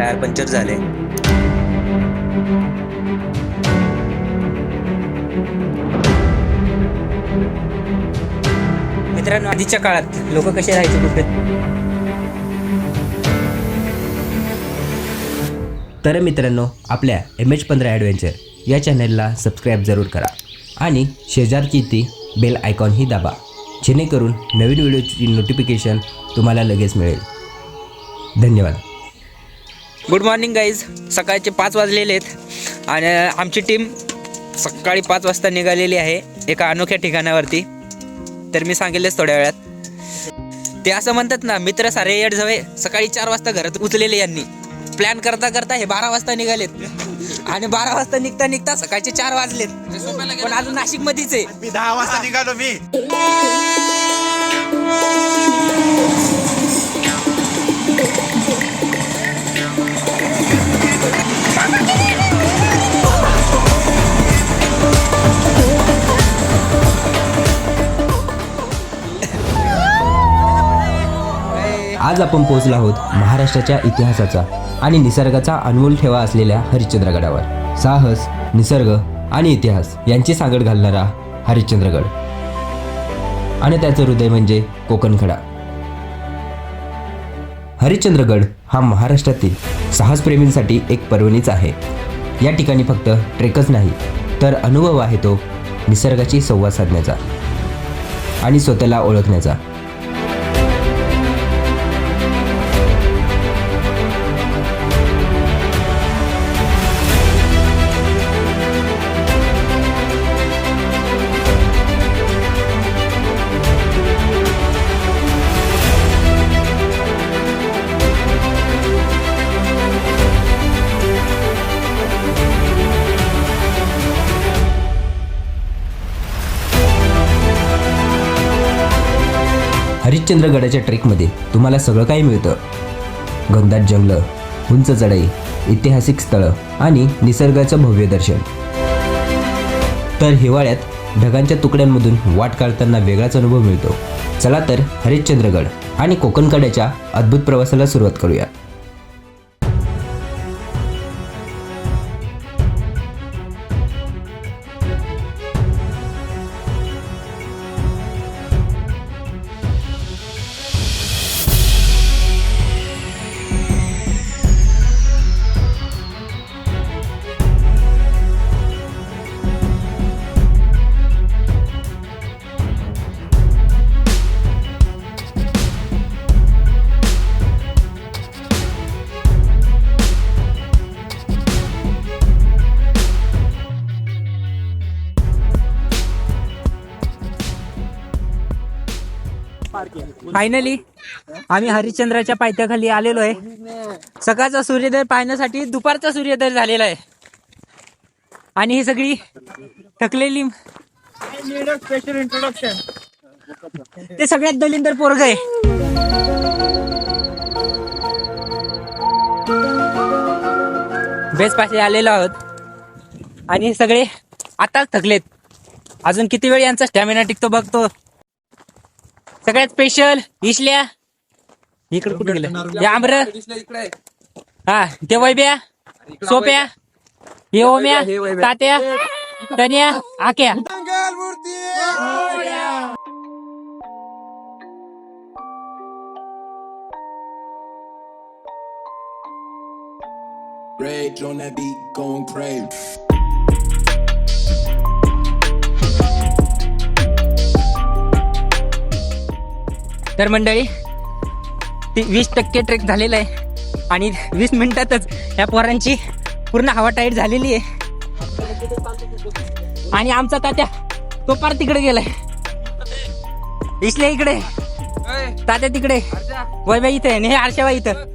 Tyre puncture झाले. मित्रांनो, आधीच्या काळात लोक कसे राहायचे गुफेत. तर मित्रांनो, आपल्या MH15 ॲडव्हेंचर या चॅनलला सबस्क्राईब जरूर करा आणि शेजारची ती बेल आयकॉनही दाबा, जेणेकरून नवीन व्हिडिओची नोटिफिकेशन तुम्हाला लगेच मिळेल. धन्यवाद. Good morning guys. सकाळचे 5 वाजलेले आहेत आणि आमची टीम सकाळी 5 वाजता निघालेली आहे एका अनोख्या ठिकाणावरती. तर मी सांगेलच थोड्या वेळात. ते असं म्हणतात ना, मित्र सारे येड जवळ. सकाळी 4 वाजता घरात उचलेले यांनी. प्लॅन करता करता हे 12 वाजता निघालेत आणि 12 वाजता निघता निघता सकाळचे 4 वाजलेत. पण अजून नाशिक मध्येच आहे. मी 10 वाजता निघालो मी. आज आपण पोहोचलो आहोत महाराष्ट्राच्या इतिहासाचा आणि निसर्गाचा अनमोल ठेवा असलेल्या हरिश्चंद्रगडावर. साहस, निसर्ग आणि इतिहास यांची सांगड घालणारा हरिश्चंद्रगड आणि त्याचं हृदय म्हणजे कोकणखडा. हरिश्चंद्रगड हा महाराष्ट्रातील साहसप्रेमींसाठी एक पर्वणीच आहे. या ठिकाणी फक्त ट्रेकच नाही, तर अनुभव आहे तो निसर्गाची संवाद साधण्याचा आणि स्वतःला ओळखण्याचा. हरिश्चंद्रगडाच्या ट्रेकमध्ये तुम्हाला सगळं काही मिळतं. घनदाट जंगलं, उंच चढाई, ऐतिहासिक स्थळं आणि निसर्गाचं भव्य दर्शन. तर हिवाळ्यात ढगांच्या तुकड्यांमधून वाट काढताना वेगळाच अनुभव मिळतो. चला तर हरिश्चंद्रगड आणि कोकणकड्याच्या अद्भुत प्रवासाला सुरुवात करूया. फायनली आम्ही हरिश्चंद्राच्या पायथ्याखाली आलेलो आहे. सकाळचा सूर्योदय पाहण्यासाठी दुपारचा सूर्योदय झालेला आहे आणि ही सगळी थकलेली स्पेशल इंट्रोडक्शन. ते सगळ्यात दलिंदर पोरग आहे. बेस पाशी आलेलो आहोत आणि हे सगळे आताच थकलेत. अजून किती वेळ यांचा स्टॅमिना टिकतो बघतो. सगळ्यात स्पेशल इशल्या इकडे कुठे गेलं, आम्र, हा ते वैब्या, सोप्या, हे ओम्या, तात्या, तन्या, Akya. Rage on that beat, going crazy. तर मंडळी, 20% ट्रेक झालेला आहे आणि 20 मिनिटातच या पोरांची पूर्ण हवा टाईट झालेली आहे. आणि आमचा तात्या तो पार तिकडे गेलाय. इसले इकडे, तात्या तिकडे, वैबाई इथे आणि हे आरशाबाई इथं.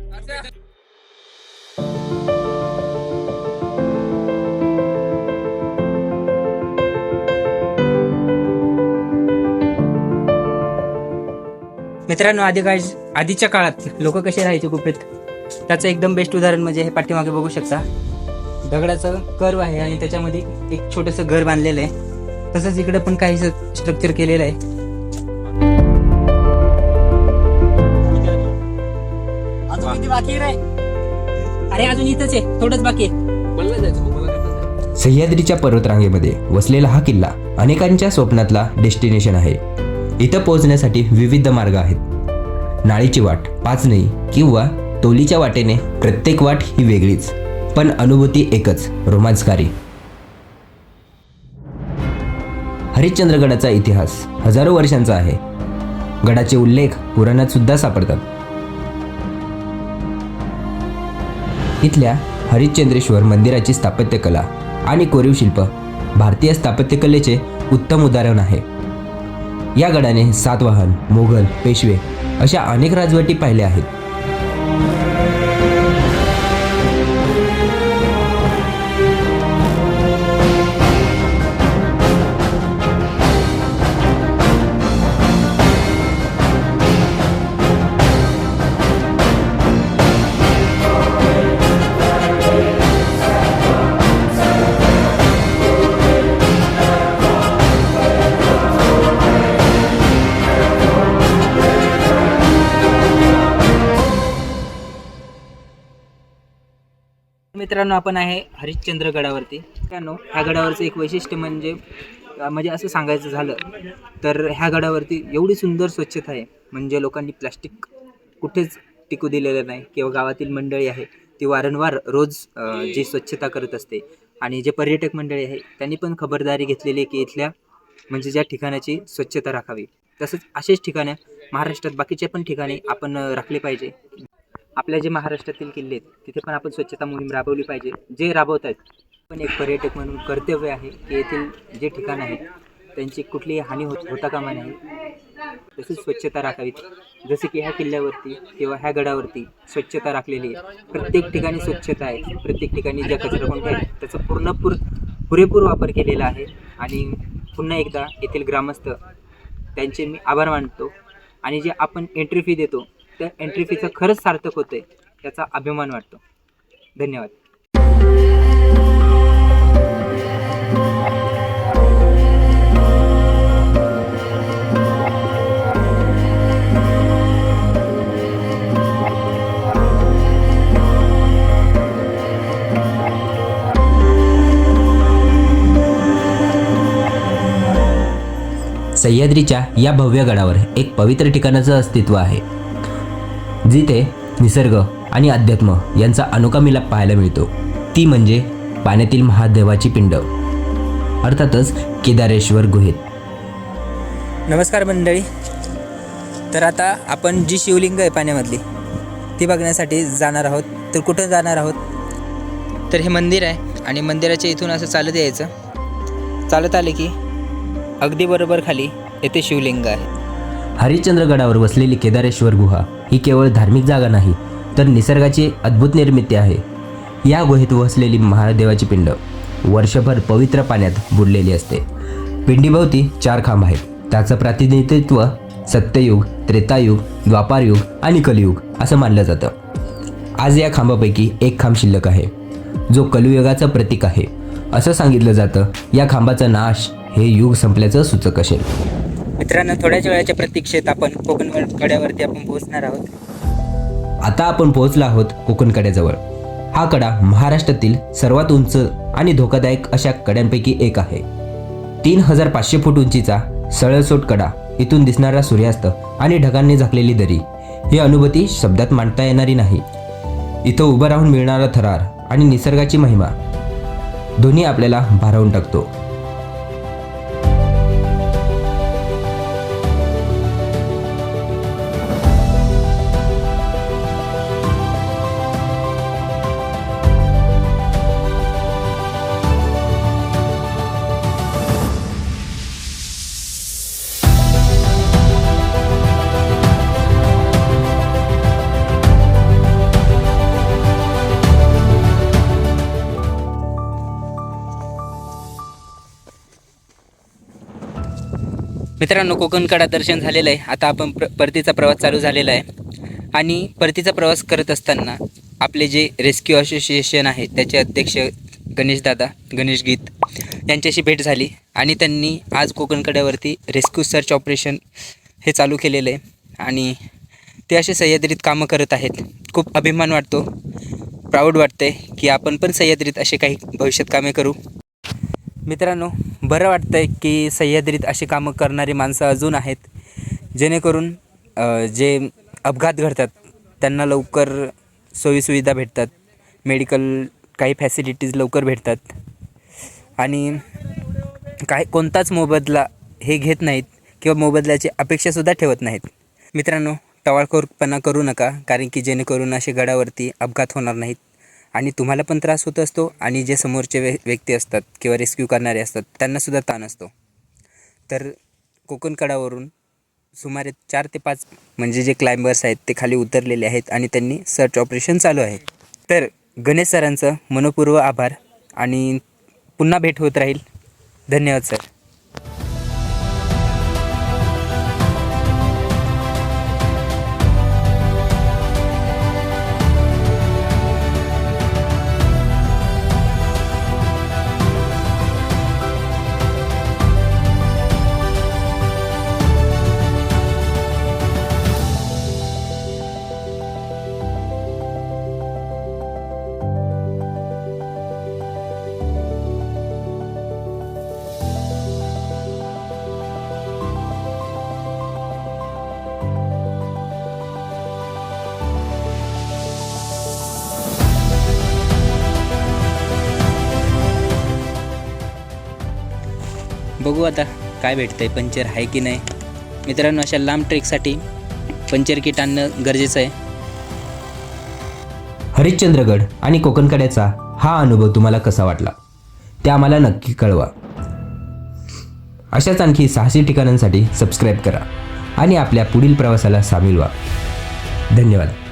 मित्रांनो, आधीच्या काळात लोक कसे राहायचे गुफेत त्याचं एकदम बेस्ट उदाहरण म्हणजे हे पाठीमागे बघू शकता. दगडाचं कर्व आहे आणि त्याच्यामध्ये एक छोटंसं घर बांधलेलं आहे. तसंच इकडे पण काही स्ट्रक्चर केलेलं आहे. अजून किती बाकी रे? अरे अजून इथंच आहे, थोडंच बाकी आहे. सह्याद्रीच्या पर्वतरांगेमध्ये वसलेला हा किल्ला अनेकांच्या स्वप्नातला डेस्टिनेशन आहे. इथं पोहोचण्यासाठी विविध मार्ग आहेत. नाळीची वाट, पाचनई किंवा तोलीच्या वाटेने प्रत्येक वाट ही वेगळीच, पण अनुभूती एकच, रोमांचकारी. हरिश्चंद्रगडाचा इतिहास हजारो वर्षांचा आहे. गडाचे उल्लेख पुराणात सुद्धा सापडतात. इथल्या हरिश्चंद्रेश्वर मंदिराची स्थापत्यकला आणि कोरीव शिल्प भारतीय स्थापत्यकलेचे उत्तम उदाहरण आहे. या गडाने सातवाहन, मोगल, पेशवे अशा अनेक राजवटी पाहिल्या आहेत. मित्रांनो, आपण आहे हरिश्चंद्र गडावरती. मित्रांनो, ह्या गडावरचं एक वैशिष्ट्य म्हणजे असं सांगायचं झालं तर ह्या गडावरती एवढी सुंदर स्वच्छता आहे, म्हणजे लोकांनी प्लास्टिक कुठेच टिकू दिलेलं नाही. किंवा गावातील मंडळी आहे ती वारंवार रोज जी स्वच्छता करत असते. आणि जे पर्यटक मंडळी आहे त्यांनी पण खबरदारी घेतलेली आहे की इथल्या म्हणजे ज्या ठिकाणाची स्वच्छता राखावी. तसंच असेच ठिकाणं महाराष्ट्रात बाकीच्या पण ठिकाणी आपण राखले पाहिजे. आपल्या जे महाराष्ट्रातील किल्ले आहेत तिथे पण आपण स्वच्छता मोहीम राबवली पाहिजे. जे राबवत आहेत पण एक पर्यटक म्हणून कर्तव्य आहे की येथील जे ठिकाण आहेत त्यांची कुठलीही हानी होता कामा नाही. तसेच स्वच्छता राखावीत. जसे की ह्या किल्ल्यावरती किंवा ह्या गडावरती स्वच्छता राखलेली आहे. प्रत्येक ठिकाणी स्वच्छता आहे. प्रत्येक ठिकाणी ज्या कचराकुंड्या आहेत त्याचा पुरेपूर वापर केलेला आहे. आणि पुन्हा एकदा येथील ग्रामस्थ त्यांचे मी आभार मानतो. आणि जे आपण एंट्री फी देतो त्या एंट्री फीचं खरंच सार्थक होतं आहे याचा अभिमान वाटतो. धन्यवाद. सह्याद्रीच्या या भव्य गडावर एक पवित्र ठिकाणाचं अस्तित्व आहे, जिथे निसर्ग आणि अध्यात्म यांचा अनोखा मिलाप पाहायला मिळतो. ती म्हणजे पाण्यातील महादेवाची पिंड, अर्थातच केदारेश्वर गुहेत. नमस्कार मंडळी. तर आता आपण जी शिवलिंग आहे पाण्यामधली ती बघण्यासाठी जाणार आहोत. तर कुठं जाणार आहोत तर हे मंदिर आहे आणि मंदिराच्या इथून असं चालत यायचं. चालत आले की अगदी बरोबर खाली येथे शिवलिंग आहे. हरिश्चंद्रगडावर वसलेली केदारेश्वर गुहा ही केवळ धार्मिक जागा नाही तर निसर्गाची अद्भुत निर्मिती आहे. या गुहेत वसलेली महादेवाची पिंड वर्षभर पवित्र पाण्यात बुडलेली असते. पिंडीभोवती 4 खांब आहेत. त्याचं प्रतिनिधित्व सत्ययुग, त्रेतायुग, द्वापारयुग आणि कलियुग असं मानलं जातं. आज या खांबापैकी एक खांब शिल्लक आहे, जो कलियुगाचं प्रतीक आहे. असं सांगितलं जातं या खांबाचा नाश हे युग संपल्याचं सूचक असेल. मित्रांनो, थोड्याच वेळाच्या प्रतीक्षेत आपण कोकण कड्यावरती आपण पोहोचणार आहोत. आता आपण पोहोचलो आहोत कोकण कड्याजवळ. हा कडा महाराष्ट्रातील सर्वात उंच आणि धोकादायक अशा कड्यांपैकी एक आहे. 3500 फूट उंचीचा सळसोट कडा, इथून दिसणारा सूर्यास्त आणि ढगांनी झाकलेली दरी ही अनुभूती शब्दात मांडता येणारी नाही. इथं उभं राहून मिळणारा थरार आणि निसर्गाची महिमा दोन्ही आपल्याला भारावून टाकतो. मित्रांनो, कोकण कडा दर्शन झालेलं आहे. आता आपण परतीचा प्रवास चालू झालेला आहे. आणि परतीचा प्रवास करत असताना आपले जे रेस्क्यू असोसिएशन आहे त्याचे अध्यक्ष गणेश गीत यांच्याशी भेट झाली. आणि त्यांनी आज कोकण कड्यावरती रेस्क्यू सर्च ऑपरेशन हे चालू केलेलं आहे. आणि ते असे सह्याद्रीत कामं करत आहेत. खूप अभिमान वाटतो. प्राऊड वाटते की आपण पण सह्याद्रीत असे काही भविष्यात कामे करू. मित्रांनो, बरं वाटतं आहे की सह्याद्रीत अशी कामं करणारी माणसं अजून आहेत, जेणेकरून जे अपघात घडतात त्यांना लवकर सोयीसुविधा भेटतात, मेडिकल काही फॅसिलिटीज लवकर भेटतात आणि कोणताच मोबदला हे घेत नाहीत किंवा मोबदल्याची अपेक्षासुद्धा ठेवत नाहीत. मित्रांनो, टवाळखोरपणा करू नका, कारण की जेणेकरून असे गडावरती अपघात होणार नाहीत आणि तुम्हाला पण त्रास होत असतो आणि जे समोरचे व्यक्ती असतात किंवा रेस्क्यू करणारे असतात त्यांनासुद्धा ताण असतो. तर कोकण कडावरून सुमारे 4 ते 5 म्हणजे जे क्लाइंबर्स आहेत ते खाली उतरलेले आहेत आणि त्यांनी सर्च ऑपरेशन चालू आहे. तर गणेश सरांचं मनपूर्वक आभार आणि पुन्हा भेट होत राहील. धन्यवाद सर. बघू आता काय भेटतंय, पंचर आहे की नाही. मित्रांनो, अशा लांब ट्रेकसाठी पंचर किट आणणं गरजेचं आहे. हरिश्चंद्रगड आणि कोकणकड्याचा हा अनुभव तुम्हाला कसा वाटला ते आम्हाला नक्की कळवा. अशाच आणखी साहसी ठिकाणांसाठी सबस्क्राईब करा आणि आपल्या पुढील प्रवासाला सामील व्हा. धन्यवाद.